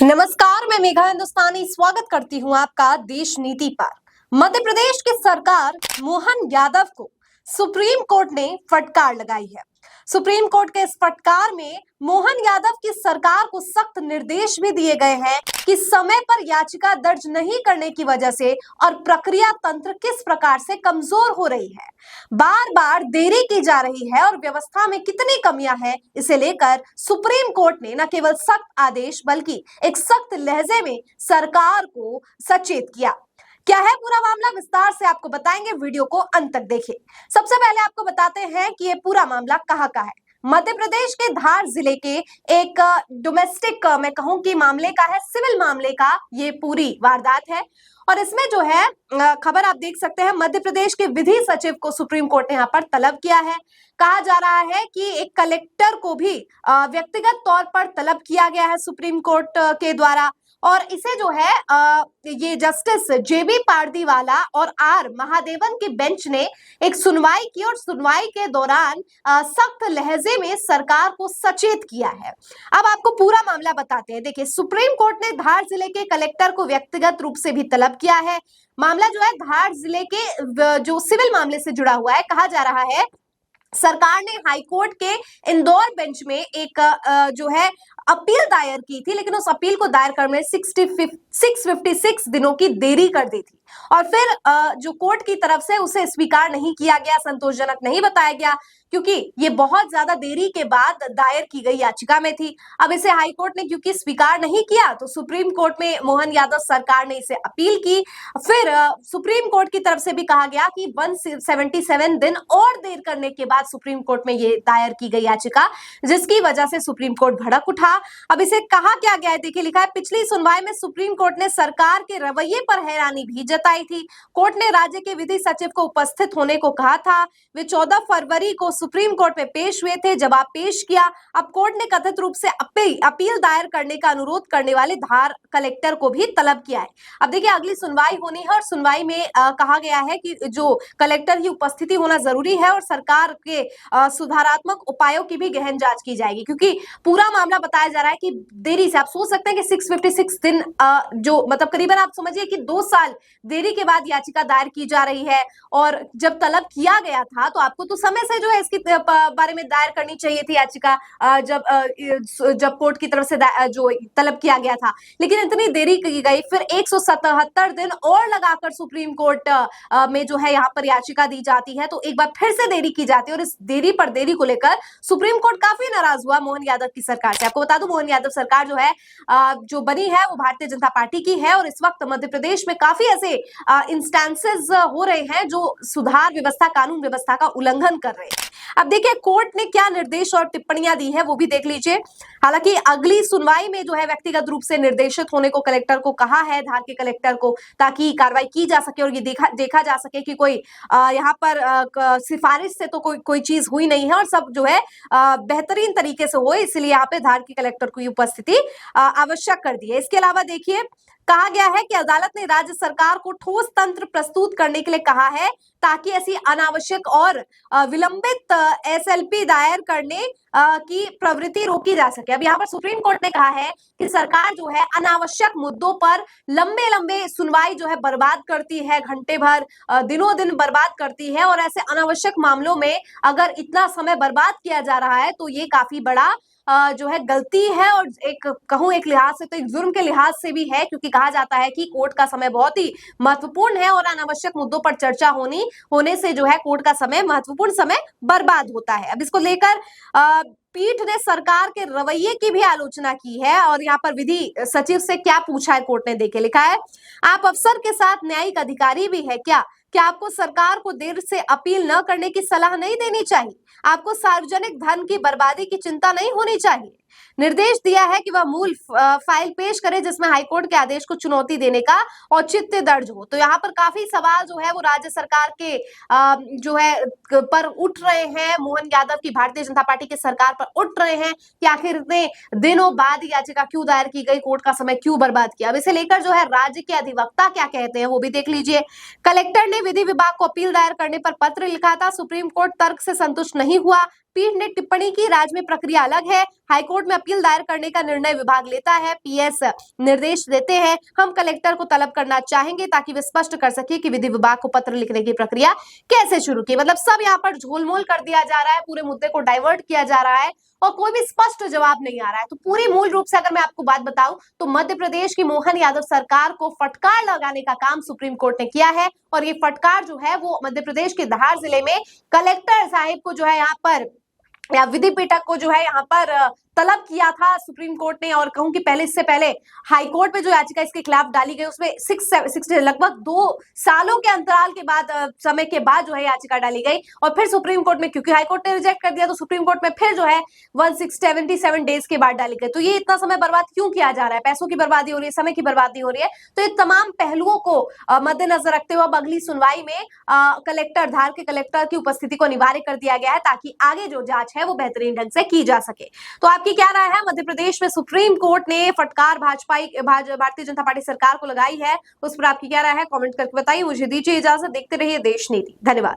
नमस्कार, मैं मेघा हिंदुस्तानी स्वागत करती हूं आपका देश नीति पर। मध्य प्रदेश की सरकार मोहन यादव को सुप्रीम कोर्ट ने फटकार लगाई है। सुप्रीम कोर्ट के इस फटकार में मोहन यादव की सरकार को सख्त निर्देश भी दिए गए हैं कि समय पर याचिका दर्ज नहीं करने की वजह से और प्रक्रिया तंत्र किस प्रकार से कमजोर हो रही है, बार बार देरी की जा रही है और व्यवस्था में कितनी कमियां हैं, इसे लेकर सुप्रीम कोर्ट ने न केवल सख्त आदेश बल्कि एक सख्त लहजे में सरकार को सचेत किया। क्या है पूरा मामला, विस्तार से आपको बताएंगे, वीडियो को अंत तक देखें। सबसे पहले आपको बताते हैं कि ये पूरा मामला कहां का है। मध्य प्रदेश के धार जिले के एक डोमेस्टिक मैं कहूं कि मामले का है, सिविल मामले का ये पूरी वारदात है। और इसमें जो है खबर आप देख सकते हैं, मध्य प्रदेश के विधि सचिव को सुप्रीम कोर्ट ने यहाँ पर तलब किया है। कहा जा रहा है कि एक कलेक्टर को भी व्यक्तिगत तौर पर तलब किया गया है सुप्रीम कोर्ट के द्वारा। और इसे जो है ये जस्टिस जेबी पारदीवाला और आर महादेवन की बेंच ने एक सुनवाई की और सुनवाई के दौरान सख्त लहजे में सरकार को सचेत किया है। अब आपको पूरा मामला बताते हैं। देखिए, सुप्रीम कोर्ट ने धार जिले के कलेक्टर को व्यक्तिगत रूप से भी तलब किया है। मामला जो है धार जिले के जो सिविल मामले से जुड़ा हुआ है। कहा जा रहा है सरकार ने हाईकोर्ट के इंदौर बेंच में एक जो है अपील दायर की थी, लेकिन उस अपील को दायर करने में 656 दिनों की देरी कर दी थी और फिर जो कोर्ट की तरफ से उसे स्वीकार नहीं किया गया, संतोषजनक नहीं बताया गया, क्योंकि ये बहुत ज्यादा देरी के बाद दायर की गई याचिका में थी। अब इसे हाईकोर्ट ने क्योंकि स्वीकार नहीं किया तो सुप्रीम कोर्ट में मोहन यादव सरकार ने इसे अपील की। फिर सुप्रीम कोर्ट की तरफ से भी कहा गया कि 177 दिन और देर करने के बाद सुप्रीम कोर्ट में ये दायर की गई याचिका, जिसकी वजह से सुप्रीम कोर्ट भड़क उठा। अब इसे कहा क्या गया है, देखिए लिखा है, पिछली सुनवाई में सुप्रीम कोर्ट ने सरकार के रवैये पर हैरानी भी जताई थी। कोर्ट ने राज्य के विधि सचिव को उपस्थित होने को कहा था। वे 14 फरवरी को सुप्रीम कोर्ट में पेश हुए थे, जवाब पेश किया। अब कोर्ट ने कथित रूप से अपील दायर करने का अनुरोध करने वाले धार कलेक्टर को भी तलब किया है। अब देखिए, अगली सुनवाई होनी है और सुनवाई में कहा गया है कि जो कलेक्टर की उपस्थिति होना जरूरी है और सरकार के सुधारात्मक उपायों की भी गहन जांच की जाएगी, क्योंकि पूरा मामला बताया जा रहा है कि देरी से आप सोच सकते हैं कि 656 दिन जो मतलब करीबन आप समझिए कि 2 साल देरी के बाद याचिका दायर की जा रही है। और जब तलब किया गया था तो आपको तो समय से जो है इसकी बारे में दायर करनी चाहिए थी याचिका, जब कोर्ट की तरफ से जो तलब किया गया था, लेकिन इतनी देरी की गई। फिर 177 दिन और लगाकर सुप्रीम कोर्ट में जो है यहाँ पर याचिका दी जाती है, तो एक बार फिर से देरी की जाती है और इस देरी पर देरी को लेकर सुप्रीम कोर्ट काफी नाराज हुआ मोहन यादव की सरकार से। आपको बता दूं, मोहन यादव सरकार जो है जो बनी है वो भारतीय जनता पार्टी की है और इस वक्त मध्य प्रदेश में काफी ऐसे इंस्टेंसेस हो रहे हैं जो सुधार व्यवस्था, कानून व्यवस्था का उल्लंघन कर रहे हैं। अब देखिए कोर्ट ने क्या निर्देश और टिप्पणियां दी है वो भी देख लीजिए। हालांकि अगली सुनवाई में जो है व्यक्तिगत रूप से निर्देशित होने को कलेक्टर को कहा है, धार के कलेक्टर को, ताकि कार्रवाई की जा सके और ये देखा जा सके कि कोई यहाँ पर सिफारिश से तो कोई चीज हुई नहीं है और सब जो है बेहतरीन तरीके से हो, इसलिए यहाँ पे धार के कलेक्टर की उपस्थिति आवश्यक कर दी है। इसके अलावा देखिए, कहा गया है कि अदालत ने राज्य सरकार को ठोस तंत्र प्रस्तुत करने के लिए कहा है ताकि ऐसी अनावश्यक और विलंबित एसएलपी दायर करने की प्रवृत्ति रोकी जा सके। अब यहाँ पर सुप्रीम कोर्ट ने कहा है कि सरकार जो है अनावश्यक मुद्दों पर लंबे लंबे सुनवाई जो है बर्बाद करती है, घंटे भर दिनों दिन बर्बाद करती है और ऐसे अनावश्यक मामलों में अगर इतना समय बर्बाद किया जा रहा है तो ये काफी बड़ा जो है गलती है और एक कहूं एक लिहाज से तो एक जुर्म के लिहाज से भी है, क्योंकि कहा जाता है कि कोर्ट का समय बहुत ही महत्वपूर्ण है और अनावश्यक मुद्दों पर चर्चा होने से जो है कोर्ट का समय, महत्वपूर्ण समय बर्बाद होता है। अब इसको लेकर पीठ ने सरकार के रवैये की भी आलोचना की है और यहाँ पर विधि सचिव से क्या पूछा है कोर्ट ने, देखे लिखा है, आप अफसर के साथ न्यायिक अधिकारी भी है क्या आपको सरकार को देर से अपील न करने की सलाह नहीं देनी चाहिए? आपको सार्वजनिक धन की बर्बादी की चिंता नहीं होनी चाहिए? निर्देश दिया है कि वह मूल फाइल पेश करे जिसमें हाईकोर्ट के आदेश को चुनौती देने का औचित्य दर्ज हो। तो यहाँ पर काफी सवाल जो है वो राज्य सरकार के जो है पर उठ रहे हैं, मोहन यादव की भारतीय जनता पार्टी की सरकार पर उठ रहे हैं कि आखिर इतने दिनों बाद याचिका क्यों दायर की गई, कोर्ट का समय क्यों बर्बाद किया। अब इसे लेकर जो है राज्य के अधिवक्ता क्या कहते हैं वो भी देख लीजिए। कलेक्टर ने विधि विभाग को अपील दायर करने पर पत्र लिखा था, सुप्रीम कोर्ट तर्क से संतुष्ट नहीं हुआ, पीठ ने टिप्पणी की, राज्य में प्रक्रिया अलग है, हाईकोर्ट में अपील दायर करने का निर्णय विभाग लेता है, पीएस निर्देश देते हैं, हम कलेक्टर को तलब करना चाहेंगे ताकि वे स्पष्ट कर सके कि विधि विभाग को पत्र लिखने की प्रक्रिया कैसे शुरू की। मतलब सब यहाँ पर झोलमोल कर दिया जा रहा है, पूरे मुद्दे को डाइवर्ट किया जा रहा है और कोई भी स्पष्ट जवाब नहीं आ रहा है। तो पूरी मूल रूप से अगर मैं आपको बात बताऊं तो मध्य प्रदेश की मोहन यादव सरकार को फटकार लगाने का काम सुप्रीम कोर्ट ने किया है और ये फटकार जो है वो मध्य प्रदेश के धार जिले में कलेक्टर साहिब को जो है यहाँ पर या विधि पीठक को जो है यहाँ पर तलब किया था सुप्रीम कोर्ट ने। और कहूं कि पहले इससे पहले हाई कोर्ट में जो याचिका इसके खिलाफ डाली गई उसमें लगभग 2 सालों के अंतराल के बाद समय के बाद जो है याचिका डाली गई और फिर सुप्रीम कोर्ट में, क्योंकि हाई कोर्ट ने रिजेक्ट कर दिया तो सुप्रीम कोर्ट में फिर जो है 177 डेज के बाद डाली गई। तो ये इतना समय बर्बाद क्यों किया जा रहा है? पैसों की बर्बादी हो रही है, समय की बर्बादी हो रही है। तो ये तमाम पहलुओं को मद्देनजर रखते हुए अब अगली सुनवाई में कलेक्टर धार के कलेक्टर की उपस्थिति को अनिवार्य कर दिया गया है ताकि आगे जो जांच है वो बेहतरीन ढंग से की जा सके। तो आपकी क्या राय है? मध्य प्रदेश में सुप्रीम कोर्ट ने फटकार भारतीय जनता पार्टी सरकार को लगाई है, उस पर आपकी क्या राय है? कमेंट करके बताइए। मुझे दीजिए इजाजत, देखते रहिए देश नीति। धन्यवाद।